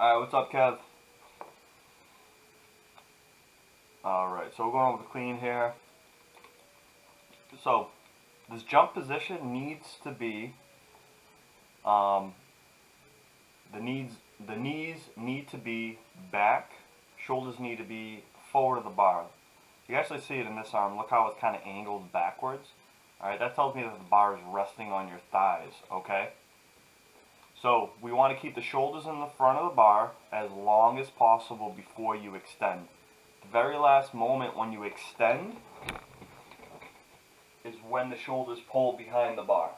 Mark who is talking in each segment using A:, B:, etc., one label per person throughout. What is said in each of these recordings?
A: Alright, what's up, Kev? Alright, so we're going over the clean here. So, this jump position needs to be, the knees need to be back, shoulders need to be forward of the bar. You actually see it in this arm. Look how it's kind of angled backwards. Alright, that tells me that the bar is resting on your thighs, okay? So, we want to keep the shoulders in the front of the bar as long as possible before you extend. The very last moment when you extend is when the shoulders pull behind the bar,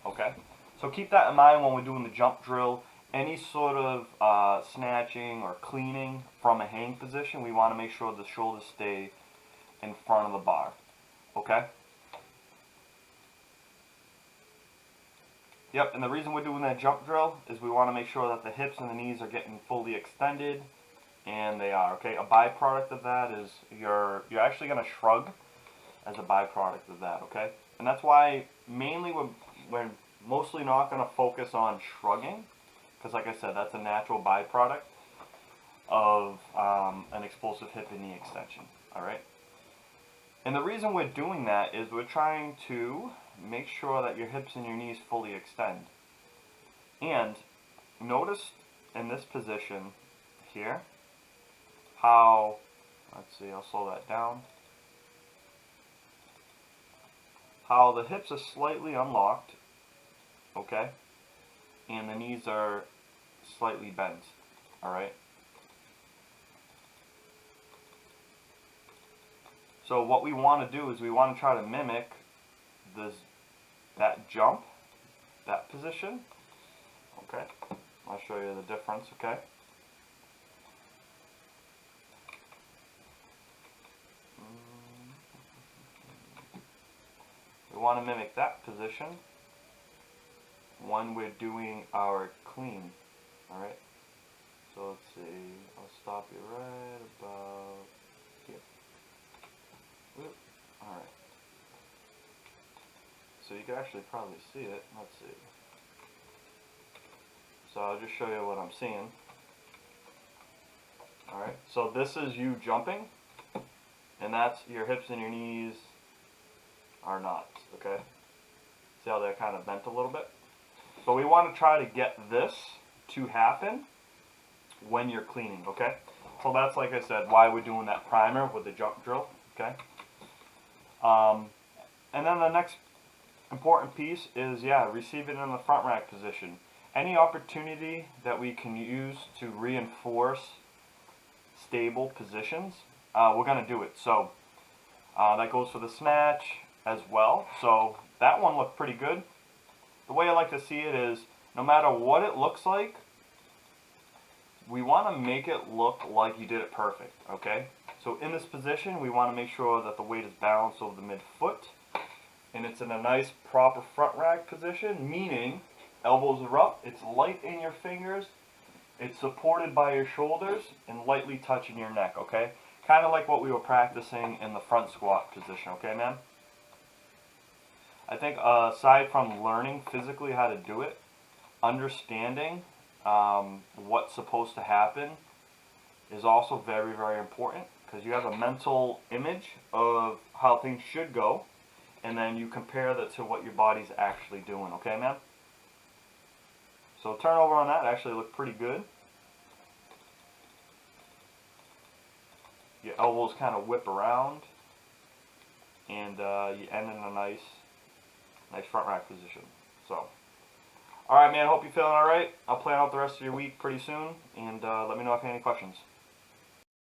A: okay? So keep that in mind when we're doing the jump drill. Any sort of snatching or cleaning from a hang position, we want to make sure the shoulders stay in front of the bar, okay? Yep, and the reason we're doing that jump drill is we want to make sure that the hips and the knees are getting fully extended, and they are, okay? A byproduct of that is you're actually going to shrug as a byproduct of that, okay? And that's why mainly we're mostly not going to focus on shrugging, because like I said, that's a natural byproduct of an explosive hip and knee extension, alright? And the reason we're doing that is we're trying to make sure that your hips and your knees fully extend. And notice in this position here how, let's see, I'll slow that down, how the hips are slightly unlocked, okay, and the knees are slightly bent, alright? So what we want to do is we want to try to mimic that jump, that position, okay? I'll show you the difference, okay? We want to mimic that position when we're doing our clean, alright? So let's see, I'll stop you right about here. Alright. So you can actually probably see it. Let's see. So I'll just show you what I'm seeing. Alright, so this is you jumping, and that's your hips and your knees are not, okay? See how they're kind of bent a little bit? So we want to try to get this to happen when you're cleaning, okay? So that's, like I said, why we're doing that primer with the jump drill, okay? And then the next important piece is, receive it in the front rack position. Any opportunity that we can use to reinforce stable positions, we're going to do it. So that goes for the snatch as well. So that one looked pretty good. The way I like to see it is, no matter what it looks like, we want to make it look like you did it perfect, okay? So in this position, we want to make sure that the weight is balanced over the midfoot, and it's in a nice proper front rack position, meaning elbows are up, it's light in your fingers, it's supported by your shoulders, and lightly touching your neck, okay? Kind of like what we were practicing in the front squat position, okay, man? I think aside from learning physically how to do it, understanding what's supposed to happen is also very, very important, because you have a mental image of how things should go, and then you compare that to what your body's actually doing, okay, man? So turnover on that actually looked pretty good. Your elbows kind of whip around, and you end in a nice front rack position. So, alright, man, hope you're feeling alright. I'll plan out the rest of your week pretty soon, and let me know if you have any questions.